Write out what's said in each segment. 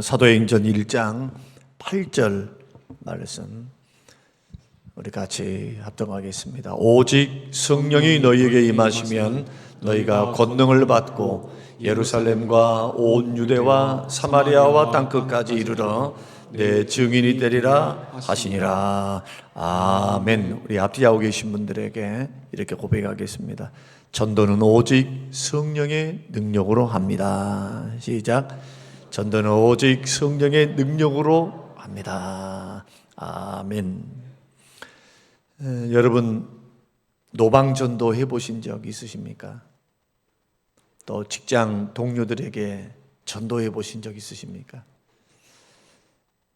사도행전 1장 8절 말씀 우리 같이 합동하겠습니다. 오직 성령이 너희에게 임하시면 너희가 권능을 받고 예루살렘과 온 유대와 사마리아와 땅끝까지 이르러 내 증인이 되리라 하시니라. 아멘. 우리 앞뒤 하고 계신 분들에게 이렇게 고백하겠습니다. 전도는 오직 성령의 능력으로 합니다. 시작. 전도는 오직 성령의 능력으로 합니다. 아멘. 여러분 노방전도 해보신 적 있으십니까? 또 직장 동료들에게 전도해 보신 적 있으십니까?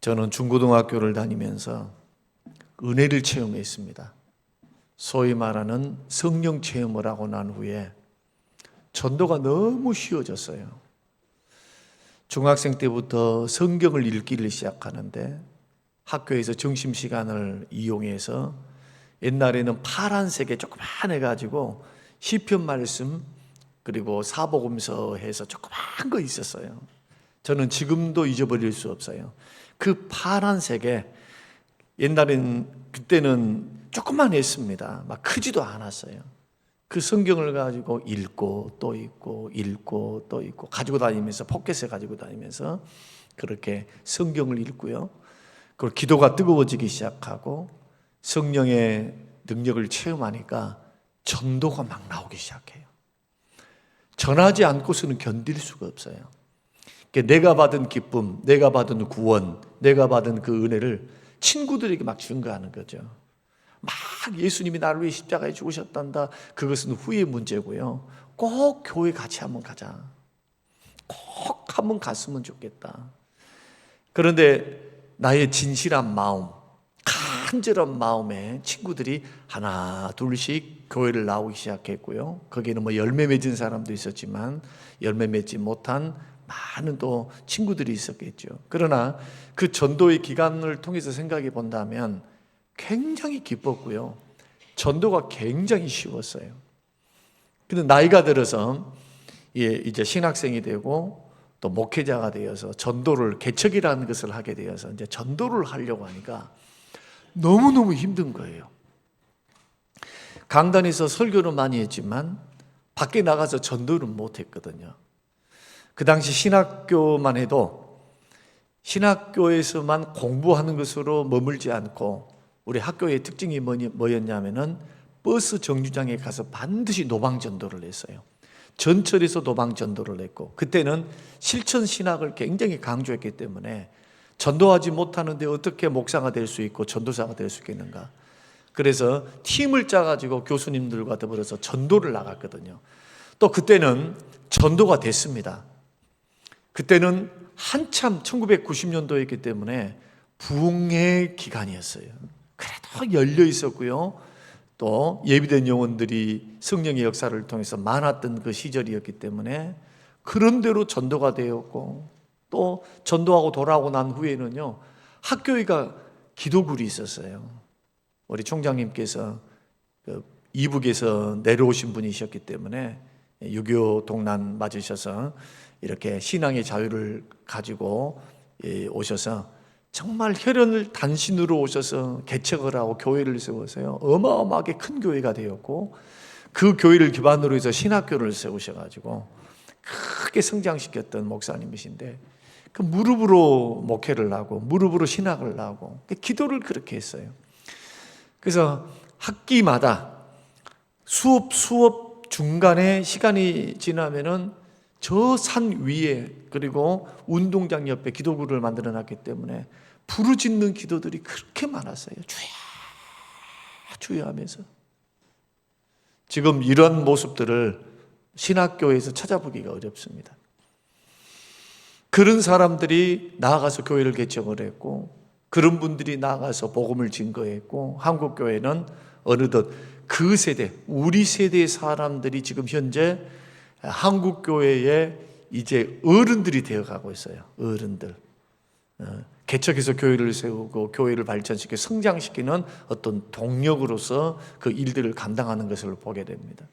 저는 중고등학교를 다니면서 은혜를 체험했습니다. 소위 말하는 성령 체험을 하고 난 후에 전도가 너무 쉬워졌어요. 중학생 때부터 성경을 읽기를 시작하는데 학교에서 점심시간을 이용해서 옛날에는 파란색에 조그만 해가지고 시편 말씀 그리고 사복음서 해서 조그만 거 있었어요. 저는 지금도 잊어버릴 수 없어요. 그 파란색에 옛날엔 그때는 조그만 했습니다. 막 크지도 않았어요. 그 성경을 가지고 읽고 또 읽고 읽고 또 읽고 가지고 다니면서 포켓에 가지고 다니면서 그렇게 성경을 읽고요. 그리고 기도가 뜨거워지기 시작하고 성령의 능력을 체험하니까 전도가 막 나오기 시작해요. 전하지 않고서는 견딜 수가 없어요. 내가 받은 기쁨, 내가 받은 구원, 내가 받은 그 은혜를 친구들에게 막 증거하는 거죠. 막 예수님이 나를 위해 십자가에 죽으셨단다. 그것은 후의 문제고요. 꼭 교회 같이 한번 가자. 꼭 한번 갔으면 좋겠다. 그런데 나의 진실한 마음, 간절한 마음에 친구들이 하나 둘씩 교회를 나오기 시작했고요. 거기에는 뭐 열매 맺은 사람도 있었지만 열매 맺지 못한 많은 또 친구들이 있었겠죠. 그러나 그 전도의 기간을 통해서 생각해 본다면 굉장히 기뻤고요. 전도가 굉장히 쉬웠어요. 근데 나이가 들어서 이제 신학생이 되고 또 목회자가 되어서 전도를 개척이라는 것을 하게 되어서 이제 전도를 하려고 하니까 너무너무 힘든 거예요. 강단에서 설교는 많이 했지만 밖에 나가서 전도는 못 했거든요. 그 당시 신학교만 해도 신학교에서만 공부하는 것으로 머물지 않고 우리 학교의 특징이 뭐였냐면은 버스 정류장에 가서 반드시 노방전도를 했어요. 전철에서 노방전도를 했고 그때는 실천신학을 굉장히 강조했기 때문에 전도하지 못하는데 어떻게 목사가 될 수 있고 전도사가 될 수 있겠는가. 그래서 팀을 짜가지고 교수님들과 더불어서 전도를 나갔거든요. 또 그때는 전도가 됐습니다. 그때는 한참 1990년도였기 때문에 부흥의 기간이었어요. 그래도 열려 있었고요. 또 예비된 영혼들이 성령의 역사를 통해서 많았던 그 시절이었기 때문에 그런대로 전도가 되었고 또 전도하고 돌아오고 난 후에는요. 학교에가 기도굴이 있었어요. 우리 총장님께서 이북에서 내려오신 분이셨기 때문에 6.25 동란 맞으셔서 이렇게 신앙의 자유를 가지고 오셔서 정말 혈연을 단신으로 오셔서 개척을 하고 교회를 세워서요 어마어마하게 큰 교회가 되었고 그 교회를 기반으로 해서 신학교를 세우셔가지고 크게 성장시켰던 목사님이신데 그 무릎으로 목회를 하고 무릎으로 신학을 하고 기도를 그렇게 했어요. 그래서 학기마다 수업 중간에 시간이 지나면은 저 산 위에 그리고 운동장 옆에 기도굴을 만들어 놨기 때문에 부르짖는 기도들이 그렇게 많았어요. 주여 주여 하면서. 지금 이런 모습들을 신학교에서 찾아보기가 어렵습니다. 그런 사람들이 나아가서 교회를 개척을 했고 그런 분들이 나아가서 복음을 증거했고 한국교회는 어느덧 그 세대, 우리 세대의 사람들이 지금 현재 한국교회에 이제 어른들이 되어가고 있어요. 어른들. 개척해서 교회를 세우고 교회를 발전시켜 성장시키는 어떤 동력으로서 그 일들을 감당하는 것을 보게 됩니다.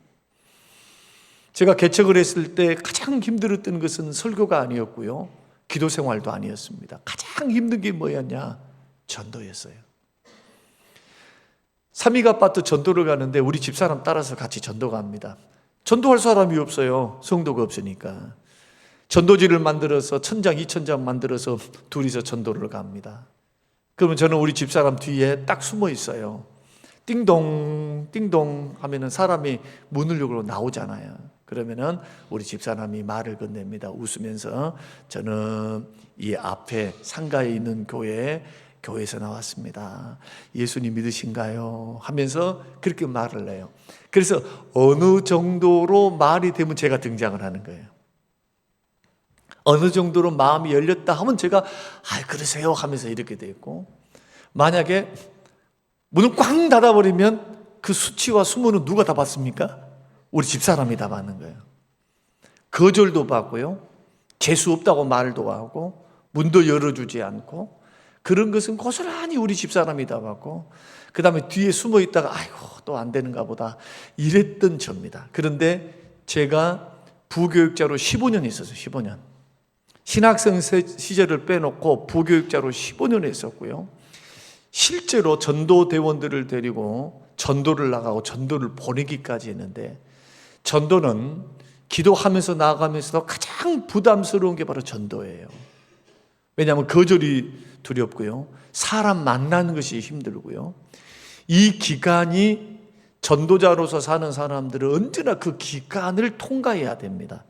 제가 개척을 했을 때 가장 힘들었던 것은 설교가 아니었고요. 기도 생활도 아니었습니다. 가장 힘든 게 뭐였냐? 전도였어요. 삼익 아파트 전도를 가는데 우리 집사람 따라서 같이 전도 갑니다. 전도할 사람이 없어요. 성도가 없으니까. 전도지를 만들어서 1000장, 2000장 만들어서 둘이서 전도를 갑니다. 그러면 저는 우리 집사람 뒤에 딱 숨어 있어요. 띵동 띵동 하면은 사람이 문을 열고 나오잖아요. 그러면은 우리 집사람이 말을 건넵니다. 웃으면서 저는 이 앞에 상가에 있는 교회에서 나왔습니다. 예수님 믿으신가요? 하면서 그렇게 말을 해요. 그래서 어느 정도로 말이 되면 제가 등장을 하는 거예요. 어느 정도로 마음이 열렸다 하면 제가 그러세요 하면서 이렇게 돼 있고, 만약에 문을 꽝 닫아버리면 그 수치와 수모는 누가 다 받습니까? 우리 집사람이 다 받는 거예요. 거절도 받고요, 재수 없다고 말도 하고 문도 열어주지 않고, 그런 것은 고스란히 우리 집사람이 다 받고, 그 다음에 뒤에 숨어 있다가 아이고 또 안 되는가 보다 이랬던 접니다. 그런데 제가 부교육자로 15년 있었어요. 15년. 신학생 시절을 빼놓고 부교육자로 15년 했었고요. 실제로 전도대원들을 데리고 전도를 나가고 전도를 보내기까지 했는데, 전도는 기도하면서 나아가면서도 가장 부담스러운 게 바로 전도예요. 왜냐하면 거절이 두렵고요, 사람 만나는 것이 힘들고요. 이 기간이 전도자로서 사는 사람들은 언제나 그 기간을 통과해야 됩니다.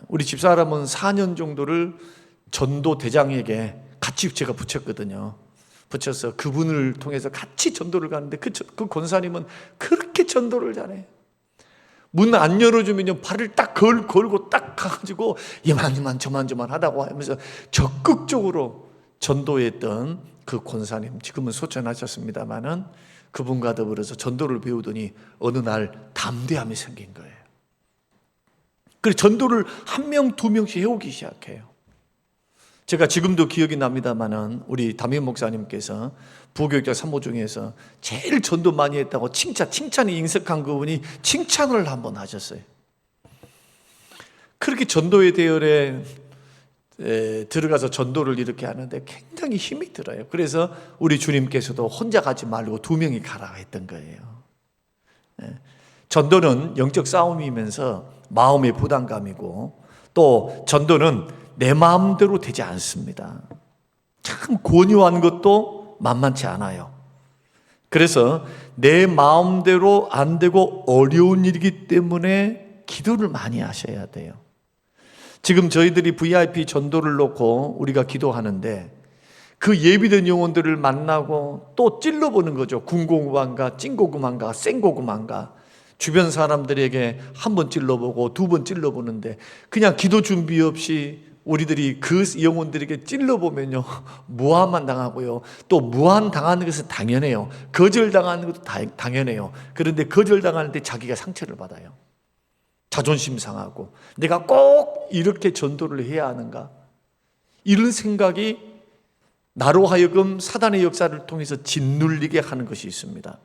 우리 집사람은 4년 정도를 전도대장에게 같이 제가 붙였거든요. 붙여서 그분을 통해서 같이 전도를 가는데 그 권사님은 그렇게 전도를 잘해. 문 안 열어주면 발을 딱 걸고 딱 가가지고 이만 저만 하다고 하면서 적극적으로 전도했던 그 권사님, 지금은 소천하셨습니다마는 그분과 더불어서 전도를 배우더니 어느 날 담대함이 생긴 거예요. 그래서 전도를 1명, 2명씩 해오기 시작해요. 제가 지금도 기억이 납니다마는 우리 담임 목사님께서 부교육자 산모 중에서 제일 전도 많이 했다고 칭찬이 인색한 그분이 칭찬을 한번 하셨어요. 그렇게 전도의 대열에 들어가서 전도를 이렇게 하는데 굉장히 힘이 들어요. 그래서 우리 주님께서도 혼자 가지 말고 2명이 가라 했던 거예요. 전도는 영적 싸움이면서 마음의 부담감이고, 또 전도는 내 마음대로 되지 않습니다. 참 권유한 것도 만만치 않아요. 그래서 내 마음대로 안 되고 어려운 일이기 때문에 기도를 많이 하셔야 돼요. 지금 저희들이 VIP 전도를 놓고 우리가 기도하는데 그 예비된 영혼들을 만나고 또 찔러보는 거죠. 군고구마인가 찐고구마인가 생고구마인가. 주변 사람들에게 1번 찔러보고 2번 찔러보는데 그냥 기도 준비 없이 우리들이 그 영혼들에게 찔러보면요, 무함만 당하고요, 또 무한 당하는 것은 당연해요. 거절당하는 것도 당연해요. 그런데 거절당하는 데 자기가 상처를 받아요. 자존심 상하고 내가 꼭 이렇게 전도를 해야 하는가, 이런 생각이 나로 하여금 사단의 역사를 통해서 짓눌리게 하는 것이 있습니다.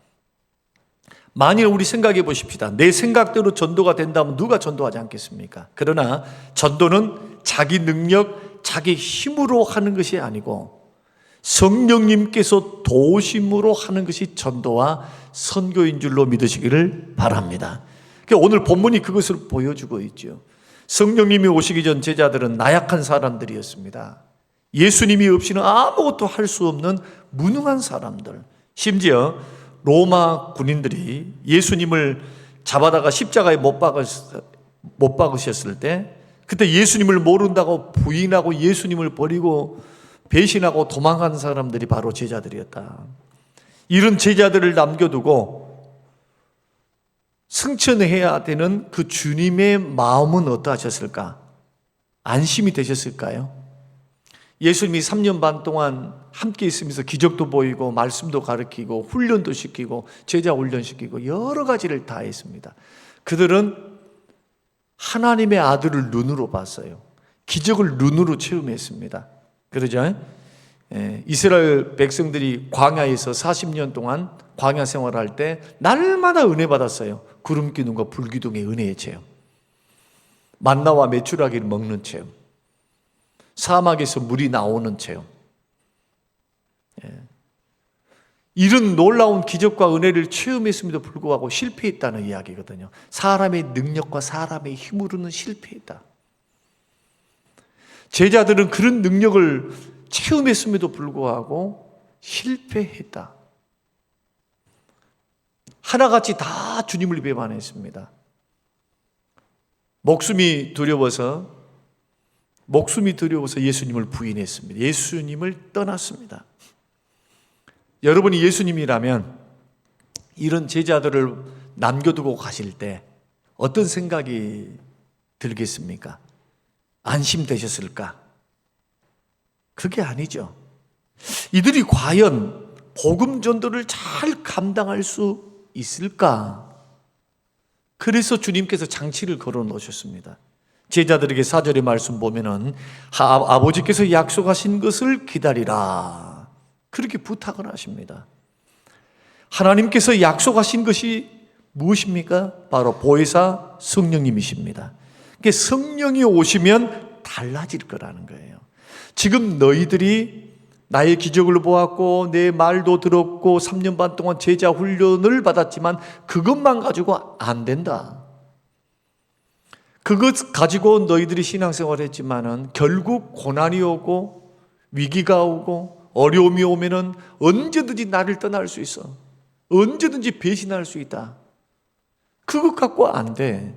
만일 우리 생각해 보십시다. 내 생각대로 전도가 된다면 누가 전도하지 않겠습니까? 그러나 전도는 자기 능력, 자기 힘으로 하는 것이 아니고 성령님께서 도우심으로 하는 것이 전도와 선교인 줄로 믿으시기를 바랍니다. 오늘 본문이 그것을 보여주고 있죠. 성령님이 오시기 전 제자들은 나약한 사람들이었습니다. 예수님이 없이는 아무것도 할 수 없는 무능한 사람들. 심지어 로마 군인들이 예수님을 잡아다가 십자가에 못 박으셨을 때, 그때 예수님을 모른다고 부인하고 예수님을 버리고 배신하고 도망간 사람들이 바로 제자들이었다. 이런 제자들을 남겨두고 승천해야 되는 그 주님의 마음은 어떠하셨을까? 안심이 되셨을까요? 예수님이 3년 반 동안 함께 있으면서 기적도 보이고 말씀도 가르치고 훈련도 시키고 제자 훈련시키고 여러 가지를 다 했습니다. 그들은 하나님의 아들을 눈으로 봤어요. 기적을 눈으로 체험했습니다. 그러죠? 이스라엘 백성들이 광야에서 40년 동안 광야 생활할 때 날마다 은혜 받았어요. 구름 기둥과 불 기둥의 은혜의 체험, 만나와 메추라기를 먹는 체험. 사막에서 물이 나오는 체험. 이런 놀라운 기적과 은혜를 체험했음에도 불구하고 실패했다는 이야기거든요. 사람의 능력과 사람의 힘으로는 실패했다. 제자들은 그런 능력을 체험했음에도 불구하고 실패했다. 하나같이 다 주님을 배반했습니다. 목숨이 두려워서 예수님을 부인했습니다. 예수님을 떠났습니다. 여러분이 예수님이라면 이런 제자들을 남겨두고 가실 때 어떤 생각이 들겠습니까? 안심되셨을까? 그게 아니죠. 이들이 과연 복음 전도를 잘 감당할 수 있을까? 그래서 주님께서 장치를 걸어 놓으셨습니다. 제자들에게 4절의 말씀 보면은 아버지께서 약속하신 것을 기다리라, 그렇게 부탁을 하십니다. 하나님께서 약속하신 것이 무엇입니까? 바로 보혜사 성령님이십니다. 그러니까 성령이 오시면 달라질 거라는 거예요. 지금 너희들이 나의 기적을 보았고 내 말도 들었고 3년 반 동안 제자 훈련을 받았지만 그것만 가지고 안 된다. 그것 가지고 너희들이 신앙생활을 했지만은 결국 고난이 오고 위기가 오고 어려움이 오면은 언제든지 나를 떠날 수 있어. 언제든지 배신할 수 있다. 그것 갖고 안 돼.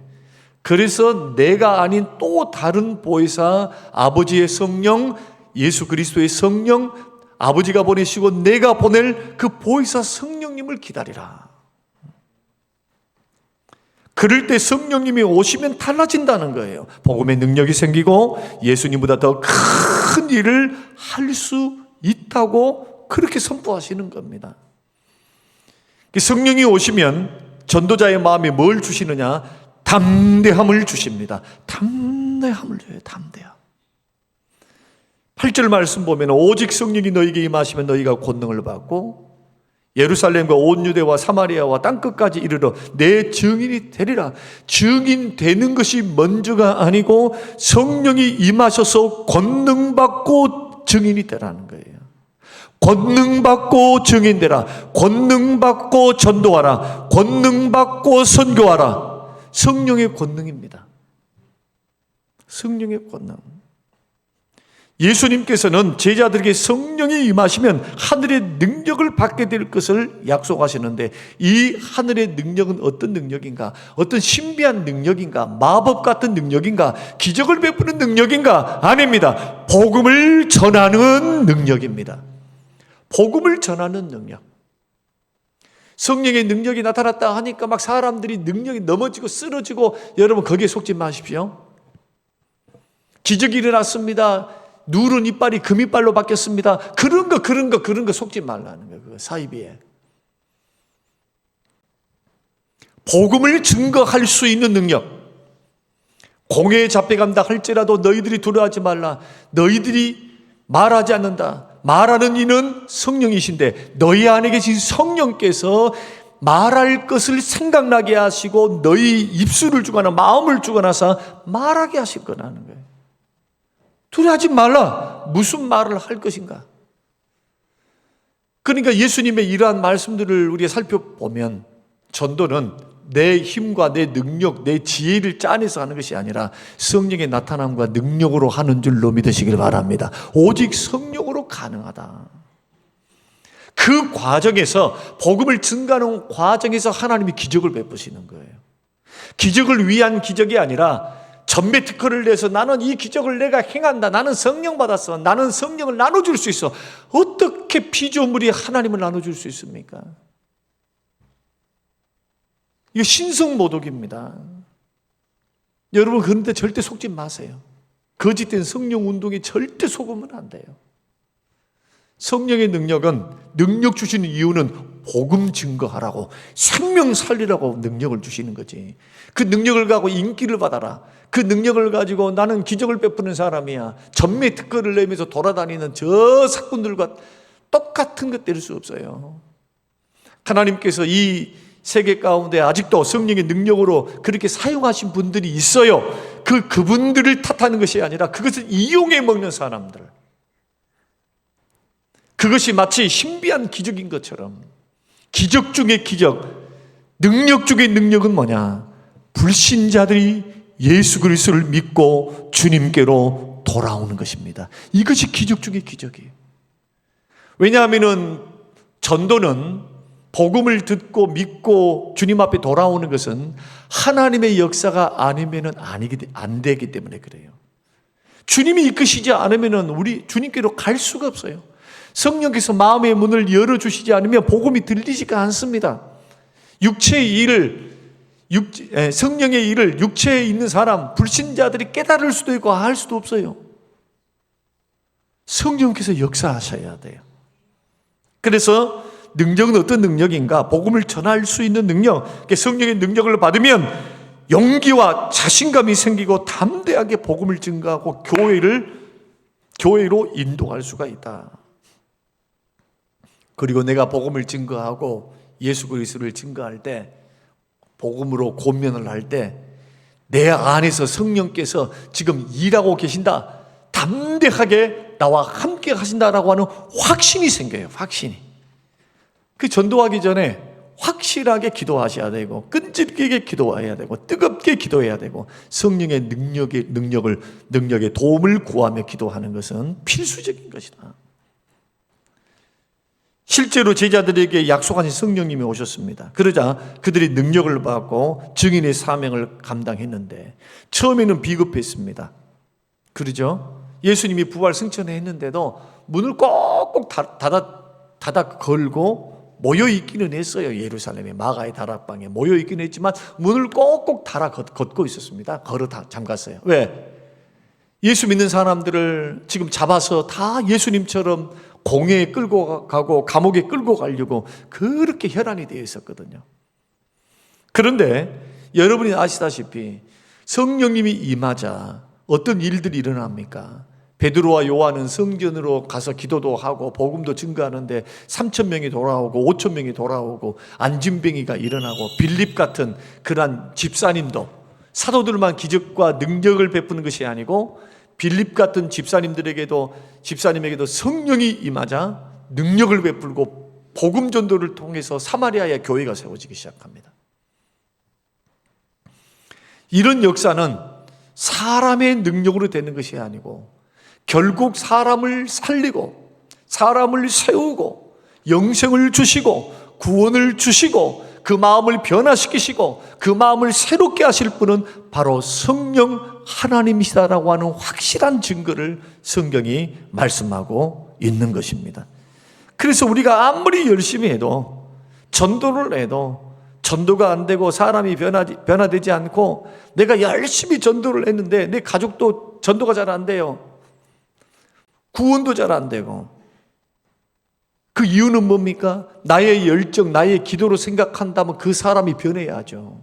그래서 내가 아닌 또 다른 보혜사, 아버지의 성령, 예수 그리스도의 성령, 아버지가 보내시고 내가 보낼 그 보혜사 성령님을 기다리라. 그럴 때 성령님이 오시면 달라진다는 거예요. 복음의 능력이 생기고 예수님보다 더 큰 일을 할 수 있다고 그렇게 선포하시는 겁니다. 성령이 오시면 전도자의 마음에 뭘 주시느냐? 담대함을 주십니다. 담대함을 줘요. 담대함. 8절 말씀 보면 오직 성령이 너희에게 임하시면 너희가 권능을 받고 예루살렘과 온 유대와 사마리아와 땅끝까지 이르러 내 증인이 되리라. 증인 되는 것이 먼저가 아니고 성령이 임하셔서 권능 받고 증인이 되라는 거예요. 권능 받고 증인 되라. 권능 받고 전도하라. 권능 받고 선교하라. 성령의 권능입니다. 성령의 권능. 예수님께서는 제자들에게 성령이 임하시면 하늘의 능력을 받게 될 것을 약속하시는데 이 하늘의 능력은 어떤 능력인가? 어떤 신비한 능력인가? 마법 같은 능력인가? 기적을 베푸는 능력인가? 아닙니다. 복음을 전하는 능력입니다. 복음을 전하는 능력. 성령의 능력이 나타났다 하니까 막 사람들이 능력이 넘어지고 쓰러지고, 여러분 거기에 속지 마십시오. 기적이 일어났습니다. 누른 이빨이 금이빨로 바뀌었습니다. 그런 거 속지 말라는 거예요. 그 사이비에. 복음을 증거할 수 있는 능력. 공회에 잡혀간다 할지라도 너희들이 두려워하지 말라. 너희들이 말하지 않는다. 말하는 이는 성령이신데 너희 안에 계신 성령께서 말할 것을 생각나게 하시고 너희 입술을 주거나 마음을 주거나서 말하게 하실 거라는 거예요. 두려워하지 말라. 무슨 말을 할 것인가? 그러니까 예수님의 이러한 말씀들을 우리가 살펴보면 전도는 내 힘과 내 능력, 내 지혜를 짜내서 하는 것이 아니라 성령의 나타남과 능력으로 하는 줄로 믿으시길 바랍니다. 오직 성령으로 가능하다. 그 과정에서, 복음을 증가하는 과정에서 하나님이 기적을 베푸시는 거예요. 기적을 위한 기적이 아니라 전매 특허를 내서 나는 이 기적을 내가 행한다. 나는 성령 받았어. 나는 성령을 나눠줄 수 있어. 어떻게 피조물이 하나님을 나눠줄 수 있습니까? 이거 신성모독입니다. 여러분 그런데 절대 속지 마세요. 거짓된 성령 운동에 절대 속으면 안 돼요. 성령의 능력은, 능력 주시는 이유는 복음 증거하라고, 생명 살리라고 능력을 주시는 거지. 그 능력을 가지고 인기를 받아라. 그 능력을 가지고 나는 기적을 베푸는 사람이야, 전매 특허를 내면서 돌아다니는 저 사꾼들과 똑같은 것 될 수 없어요. 하나님께서 이 세계 가운데 아직도 성령의 능력으로 그렇게 사용하신 분들이 있어요. 그분들을 탓하는 것이 아니라 그것을 이용해 먹는 사람들. 그것이 마치 신비한 기적인 것처럼, 기적 중의 기적, 능력 중의 능력은 뭐냐? 불신자들이 예수 그리스도를 믿고 주님께로 돌아오는 것입니다. 이것이 기적 중의 기적이에요. 왜냐하면 전도는 복음을 듣고 믿고 주님 앞에 돌아오는 것은 하나님의 역사가 아니면 안 되기 때문에 그래요. 주님이 이끄시지 않으면 우리 주님께로 갈 수가 없어요. 성령께서 마음의 문을 열어주시지 않으면 복음이 들리지가 않습니다. 성령의 일을 육체에 있는 사람, 불신자들이 깨달을 수도 있고 할 수도 없어요. 성령께서 역사하셔야 돼요. 그래서 능력은 어떤 능력인가? 복음을 전할 수 있는 능력, 성령의 능력을 받으면 용기와 자신감이 생기고 담대하게 복음을 증거하고 교회로 인도할 수가 있다. 그리고 내가 복음을 증거하고 예수 그리스도를 증거할 때, 복음으로 권면을 할 때 내 안에서 성령께서 지금 일하고 계신다, 담대하게 나와 함께 하신다라고 하는 확신이 생겨요. 확신이. 그 전도하기 전에 확실하게 기도하셔야 되고, 끈질기게 기도해야 되고, 뜨겁게 기도해야 되고, 성령의 능력의 도움을 구하며 기도하는 것은 필수적인 것이다. 실제로 제자들에게 약속하신 성령님이 오셨습니다. 그러자 그들이 능력을 받고 증인의 사명을 감당했는데, 처음에는 비겁했습니다. 그러죠? 예수님이 부활 승천했는데도 문을 꼭꼭 닫아 걸고 모여 있기는 했어요. 예루살렘에 마가의 다락방에 모여 있기는 했지만 문을 꼭꼭 닫아 걷고 있었습니다. 걸어 잠갔어요. 왜? 예수 믿는 사람들을 지금 잡아서 다 예수님처럼 공회에 끌고 가고 감옥에 끌고 가려고 그렇게 혈안이 되어 있었거든요. 그런데 여러분이 아시다시피 성령님이 임하자 어떤 일들이 일어납니까? 베드로와 요한은 성전으로 가서 기도도 하고 복음도 증거하는데 3,000명이 돌아오고 5,000명이 돌아오고 안진병이가 일어나고, 빌립 같은 그러한 집사님도, 사도들만 기적과 능력을 베푸는 것이 아니고 빌립 같은 집사님에게도 성령이 임하자 능력을 베풀고 복음 전도를 통해서 사마리아의 교회가 세워지기 시작합니다. 이런 역사는 사람의 능력으로 되는 것이 아니고 결국 사람을 살리고 사람을 세우고 영생을 주시고 구원을 주시고 그 마음을 변화시키시고 그 마음을 새롭게 하실 분은 바로 성령 하나님이시다라고 하는 확실한 증거를 성경이 말씀하고 있는 것입니다. 그래서 우리가 아무리 열심히 해도, 전도를 해도 전도가 안 되고 사람이 변화되지 않고, 내가 열심히 전도를 했는데 내 가족도 전도가 잘 안 돼요. 구원도 잘 안 되고, 그 이유는 뭡니까? 나의 열정, 나의 기도로 생각한다면 그 사람이 변해야죠.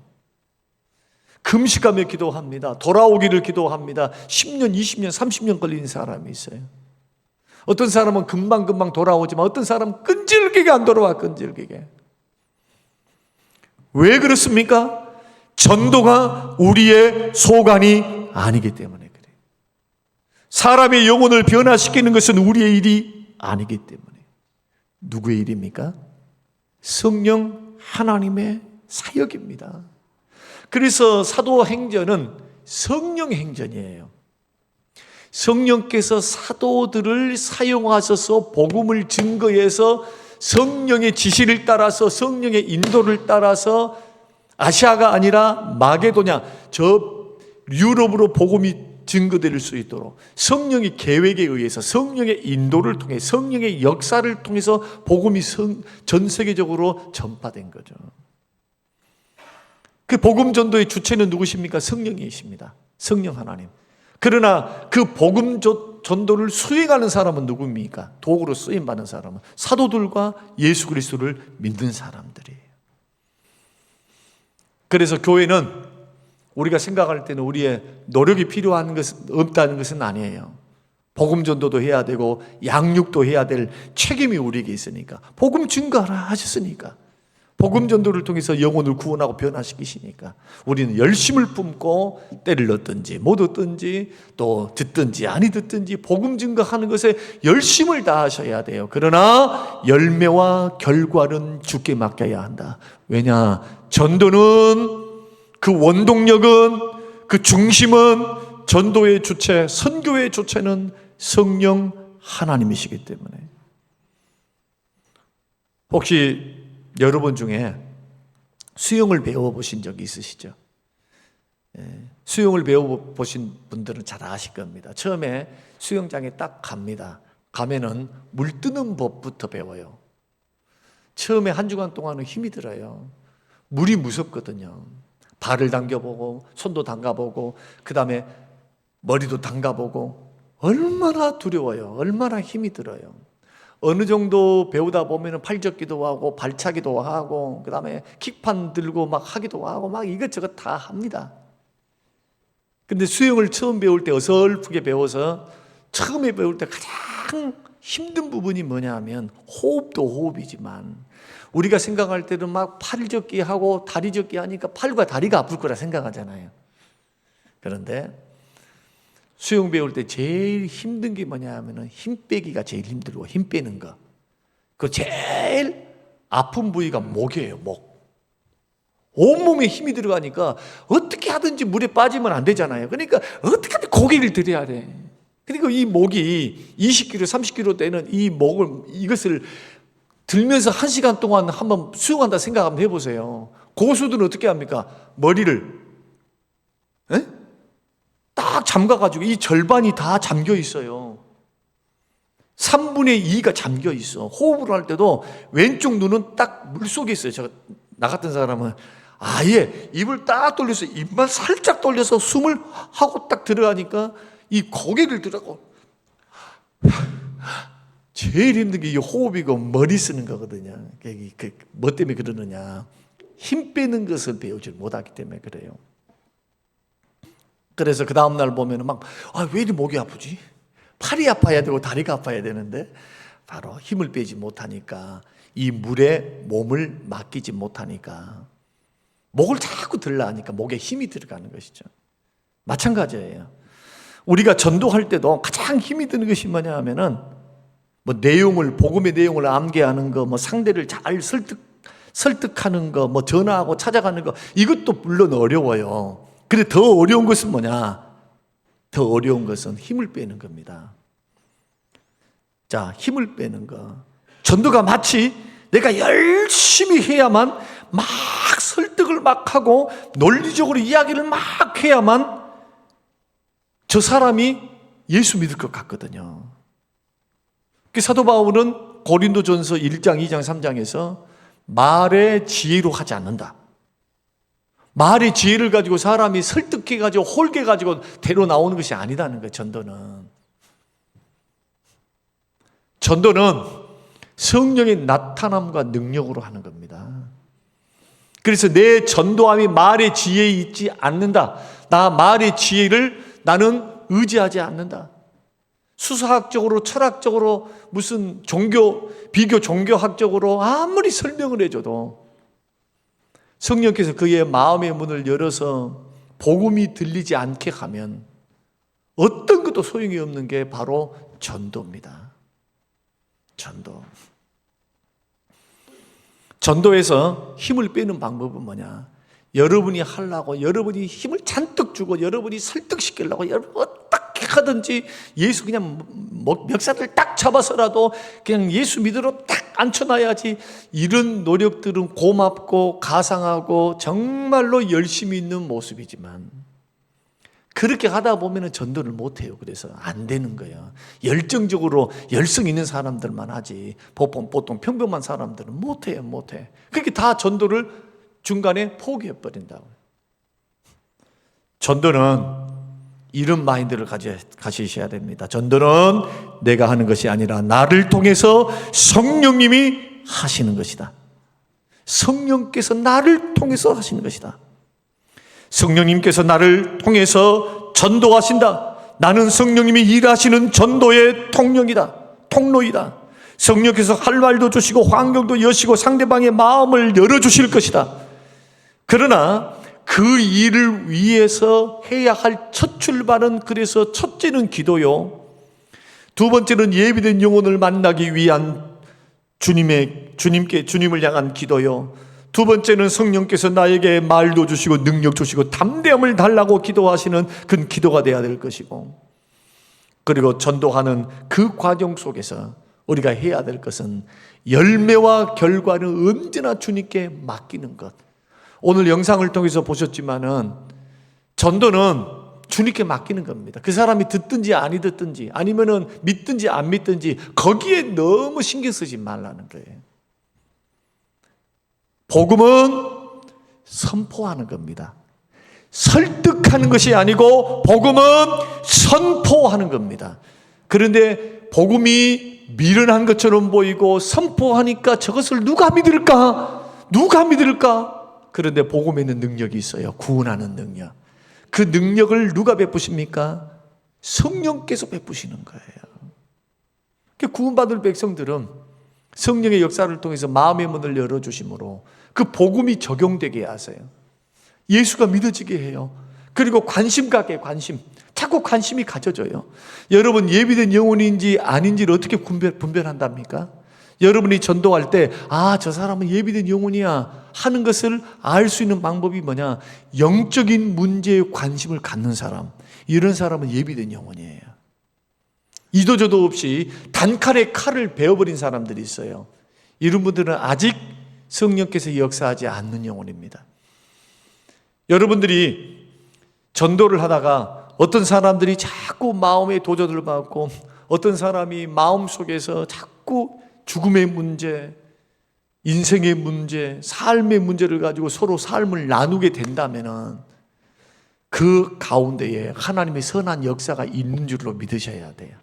금식하며 기도합니다. 돌아오기를 기도합니다. 10년, 20년, 30년 걸리는 사람이 있어요. 어떤 사람은 금방금방 돌아오지만 어떤 사람은 끈질기게 안 돌아와. 끈질기게. 왜 그렇습니까? 전도가 우리의 소관이 아니기 때문에 그래요. 사람의 영혼을 변화시키는 것은 우리의 일이 아니기 때문에. 누구의 일입니까? 성령 하나님의 사역입니다. 그래서 사도행전은 성령 행전이에요. 성령께서 사도들을 사용하셔서 복음을 증거해서 성령의 지시를 따라서, 성령의 인도를 따라서 아시아가 아니라 마게도냐, 저 유럽으로 복음이 증거될 수 있도록 성령의 계획에 의해서, 성령의 인도를 통해, 성령의 역사를 통해서 복음이 전 세계적으로 전파된 거죠. 그 복음 전도의 주체는 누구십니까? 성령이십니다. 성령 하나님. 그러나 그 복음 전도를 수행하는 사람은 누구입니까? 도구로 쓰임받는 사람은 사도들과 예수 그리스도를 믿는 사람들이에요. 그래서 교회는 우리가 생각할 때는 우리의 노력이 필요한 것은 없다는 것은 아니에요. 복음 전도도 해야 되고 양육도 해야 될 책임이 우리에게 있으니까, 복음 증거하라 하셨으니까 복음 전도를 통해서 영혼을 구원하고 변화시키시니까 우리는 열심을 품고 때를 넣든지 못 얻든지 또 듣든지 아니 듣든지 복음 증거하는 것에 열심을 다하셔야 돼요. 그러나 열매와 결과는 주께 맡겨야 한다. 왜냐? 전도는 그 원동력은 그 중심은 전도의 주체, 선교의 주체는 성령 하나님이시기 때문에. 혹시 여러분 중에 수영을 배워보신 적이 있으시죠? 수영을 배워보신 분들은 잘 아실 겁니다. 처음에 수영장에 딱 갑니다. 가면은 물 뜨는 법부터 배워요. 처음에 한 주간 동안은 힘이 들어요. 물이 무섭거든요. 발을 담겨보고 손도 담가보고 그 다음에 머리도 담가보고 얼마나 두려워요. 얼마나 힘이 들어요. 어느 정도 배우다 보면 팔젓기도 하고 발차기도 하고 그 다음에 킥판 들고 막 하기도 하고 막 이것저것 다 합니다. 근데 수영을 처음 배울 때 어설프게 배워서 처음에 배울 때 가장 힘든 부분이 뭐냐 하면 호흡도 호흡이지만 우리가 생각할 때는 막 팔젓기 하고 다리젓기 하니까 팔과 다리가 아플 거라 생각하잖아요. 그런데 수영 배울 때 제일 힘든 게 뭐냐 하면은 힘 빼기가 제일 힘들고 힘 빼는 거. 그 제일 아픈 부위가 목이에요, 목. 온몸에 힘이 들어가니까 어떻게 하든지 물에 빠지면 안 되잖아요. 그러니까 어떻게 하든 고개를 들여야 돼. 그리고 이 목이 20kg, 30kg 되는 이 목을, 이것을 들면서 1시간 동안 한번 수영한다 생각 한번 해보세요. 고수들은 어떻게 합니까? 머리를 딱 잠가가지고 이 절반이 다 잠겨 있어요. 3분의 2가 잠겨 있어. 호흡을 할 때도 왼쪽 눈은 딱 물속에 있어요. 나 같은 사람은 아예 입을 딱 돌려서 입만 살짝 돌려서 숨을 하고 딱 들어가니까 이 고개를 들어가고 제일 힘든 게 이 호흡이고 머리 쓰는 거거든요. 뭐 때문에 그러느냐? 힘 빼는 것을 배우지 못하기 때문에 그래요. 그래서 그 다음날 보면 막, 왜 이리 목이 아프지? 팔이 아파야 되고 다리가 아파야 되는데 바로 힘을 빼지 못하니까 이 물에 몸을 맡기지 못하니까 목을 자꾸 들라 하니까 목에 힘이 들어가는 것이죠. 마찬가지예요. 우리가 전도할 때도 가장 힘이 드는 것이 뭐냐 하면은 뭐 복음의 내용을 암기하는 거, 뭐 상대를 잘 설득하는 거, 뭐 전화하고 찾아가는 거, 이것도 물론 어려워요. 근데 더 어려운 것은 뭐냐? 더 어려운 것은 힘을 빼는 겁니다. 자, 힘을 빼는 거. 전도가 마치 내가 열심히 해야만 막 설득을 막 하고 논리적으로 이야기를 막 해야만 저 사람이 예수 믿을 것 같거든요. 사도 바울은 고린도전서 1장, 2장, 3장에서 말의 지혜로 하지 않는다. 말의 지혜를 가지고 사람이 설득해가지고 홀게가지고 대로 나오는 것이 아니다는 거예요. 전도는 성령의 나타남과 능력으로 하는 겁니다. 그래서 내 전도함이 말의 지혜에 있지 않는다. 나 말의 지혜를 나는 의지하지 않는다. 수사학적으로 철학적으로 무슨 비교 종교학적으로 아무리 설명을 해줘도 성령께서 그의 마음의 문을 열어서 복음이 들리지 않게 하면 어떤 것도 소용이 없는 게 바로 전도입니다. 전도에서 힘을 빼는 방법은 뭐냐? 여러분이 하려고 여러분이 힘을 잔뜩 주고 여러분이 설득시키려고 여러분 어떻게 하든지 예수 그냥 멱살을 딱 잡아서라도 그냥 예수 믿으러 딱 앉혀놔야지, 이런 노력들은 고맙고 가상하고 정말로 열심히 있는 모습이지만 그렇게 하다 보면 전도를 못해요. 그래서 안 되는 거예요. 열정적으로 열성 있는 사람들만 하지 보통 평범한 사람들은 못해요. 그렇게 다 전도를 중간에 포기해버린다고요. 전도는 이런 마인드를 가지셔야 됩니다. 전도는 내가 하는 것이 아니라 나를 통해서 성령님이 하시는 것이다. 성령께서 나를 통해서 하시는 것이다. 성령님께서 나를 통해서 전도하신다. 나는 성령님이 일하시는 전도의 통로이다. 성령께서 할 말도 주시고 환경도 여시고 상대방의 마음을 열어주실 것이다. 그러나 그 일을 위해서 해야 할 첫 출발은, 그래서 첫째는 기도요, 두 번째는 예비된 영혼을 만나기 위한 주님을 향한 기도요, 두 번째는 성령께서 나에게 말도 주시고 능력 주시고 담대함을 달라고 기도하시는 그 기도가 되어야 될 것이고, 그리고 전도하는 그 과정 속에서 우리가 해야 될 것은 열매와 결과는 언제나 주님께 맡기는 것. 오늘 영상을 통해서 보셨지만은 전도는 주님께 맡기는 겁니다. 그 사람이 듣든지 아니 듣든지, 아니면은 믿든지 안 믿든지 거기에 너무 신경 쓰지 말라는 거예요. 복음은 선포하는 겁니다. 설득하는 것이 아니고 복음은 선포하는 겁니다. 그런데 복음이 미련한 것처럼 보이고 선포하니까 저것을 누가 믿을까? 그런데 복음에는 능력이 있어요. 구원하는 능력. 그 능력을 누가 베푸십니까? 성령께서 베푸시는 거예요. 구원받을 백성들은 성령의 역사를 통해서 마음의 문을 열어주심으로 그 복음이 적용되게 하세요. 예수가 믿어지게 해요. 그리고 관심 갖게, 자꾸 관심이 가져져요. 여러분, 예비된 영혼인지 아닌지를 어떻게 분별한답니까? 여러분이 전도할 때, 저 사람은 예비된 영혼이야 하는 것을 알 수 있는 방법이 뭐냐? 영적인 문제에 관심을 갖는 사람, 이런 사람은 예비된 영혼이에요. 이도저도 없이 단칼에 칼을 베어버린 사람들이 있어요. 이런 분들은 아직 성령께서 역사하지 않는 영혼입니다. 여러분들이 전도를 하다가 어떤 사람들이 자꾸 마음의 도전을 받고, 어떤 사람이 마음속에서 자꾸 죽음의 문제, 인생의 문제, 삶의 문제를 가지고 서로 삶을 나누게 된다면 그 가운데에 하나님의 선한 역사가 있는 줄로 믿으셔야 돼요.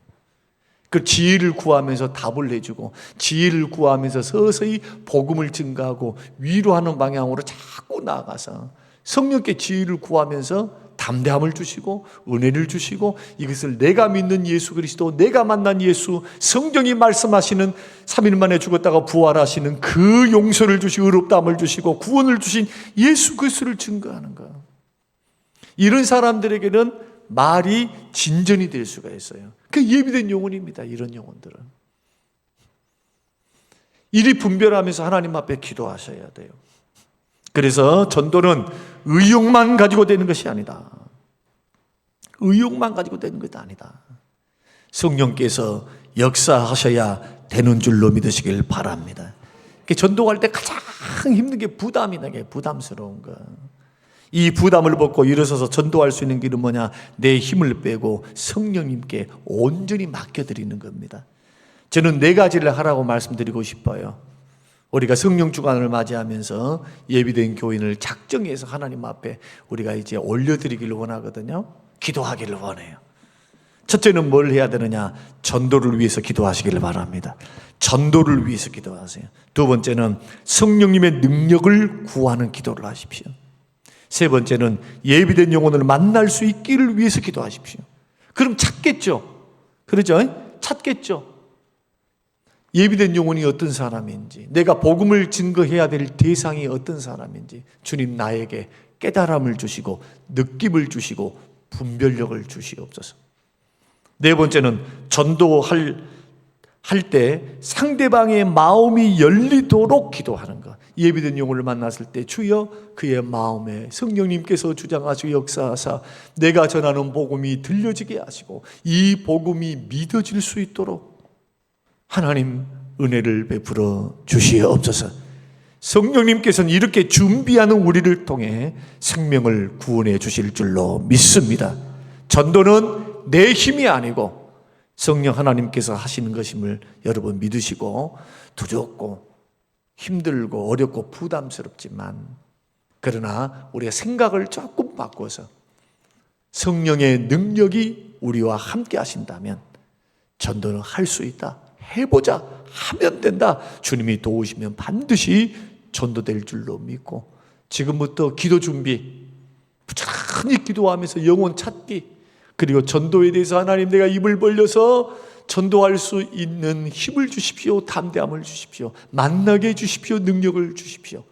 그 지혜를 구하면서 답을 내주고, 지혜를 구하면서 서서히 복음을 증가하고 위로하는 방향으로 자꾸 나아가서 성령께 지혜를 구하면서 담대함을 주시고 은혜를 주시고, 이것을 내가 믿는 예수 그리스도, 내가 만난 예수, 성경이 말씀하시는 3일 만에 죽었다가 부활하시는 그 용서를 주시고 의롭다함을 주시고 구원을 주신 예수 그리스도를 증거하는 것. 이런 사람들에게는 말이 진전이 될 수가 있어요. 그 예비된 영혼입니다. 이런 영혼들은 이리 분별하면서 하나님 앞에 기도하셔야 돼요. 그래서 전도는 의욕만 가지고 되는 것이 아니다. 의욕만 가지고 되는 것이 아니다. 성령께서 역사하셔야 되는 줄로 믿으시길 바랍니다. 전도할 때 가장 힘든 게 부담이다. 부담스러운 거. 이 부담을 벗고 일어서서 전도할 수 있는 길은 뭐냐? 내 힘을 빼고 성령님께 온전히 맡겨드리는 겁니다. 저는 4가지를 하라고 말씀드리고 싶어요. 우리가 성령 주간을 맞이하면서 예비된 교인을 작정해서 하나님 앞에 우리가 이제 올려드리기를 원하거든요. 기도하기를 원해요. 첫째는 뭘 해야 되느냐? 전도를 위해서 기도하시기를 바랍니다. 전도를 위해서 기도하세요. 두 번째는 성령님의 능력을 구하는 기도를 하십시오. 세 번째는 예비된 영혼을 만날 수 있기를 위해서 기도하십시오. 그럼 찾겠죠? 그러죠? 찾겠죠? 예비된 영혼이 어떤 사람인지, 내가 복음을 증거해야 될 대상이 어떤 사람인지 주님 나에게 깨달음을 주시고 느낌을 주시고 분별력을 주시옵소서. 네 번째는 전도할 때 상대방의 마음이 열리도록 기도하는 것. 예비된 영혼을 만났을 때 주여 그의 마음에 성령님께서 주장하시고 역사하사 내가 전하는 복음이 들려지게 하시고 이 복음이 믿어질 수 있도록 하나님 은혜를 베풀어 주시옵소서. 성령님께서는 이렇게 준비하는 우리를 통해 생명을 구원해 주실 줄로 믿습니다. 전도는 내 힘이 아니고 성령 하나님께서 하시는 것임을 여러분 믿으시고, 두렵고 힘들고 어렵고 부담스럽지만 그러나 우리가 생각을 조금 바꿔서 성령의 능력이 우리와 함께 하신다면 전도는 할 수 있다. 해보자. 하면 된다. 주님이 도우시면 반드시 전도될 줄로 믿고, 지금부터 기도 준비, 부지런히 기도하면서 영혼 찾기, 그리고 전도에 대해서 하나님 내가 입을 벌려서 전도할 수 있는 힘을 주십시오. 담대함을 주십시오. 만나게 해주십시오. 능력을 주십시오.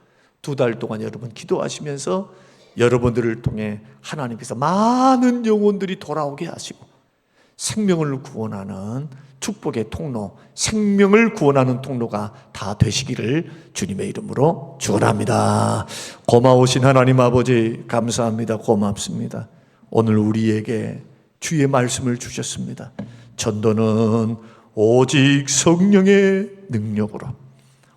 2달 동안 여러분 기도하시면서 여러분들을 통해 하나님께서 많은 영혼들이 돌아오게 하시고 생명을 구원하는 축복의 통로, 생명을 구원하는 통로가 다 되시기를 주님의 이름으로 축원합니다. 고마우신 하나님 아버지 감사합니다. 고맙습니다. 오늘 우리에게 주의 말씀을 주셨습니다. 전도는 오직 성령의 능력으로,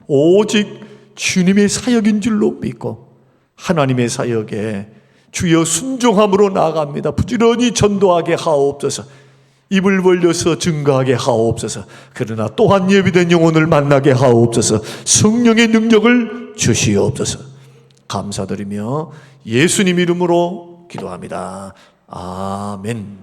오직 주님의 사역인 줄로 믿고 하나님의 사역에 주여 순종함으로 나아갑니다. 부지런히 전도하게 하옵소서. 입을 벌려서 증거하게 하옵소서. 그러나 또한 예비된 영혼을 만나게 하옵소서. 성령의 능력을 주시옵소서. 감사드리며 예수님 이름으로 기도합니다. 아멘.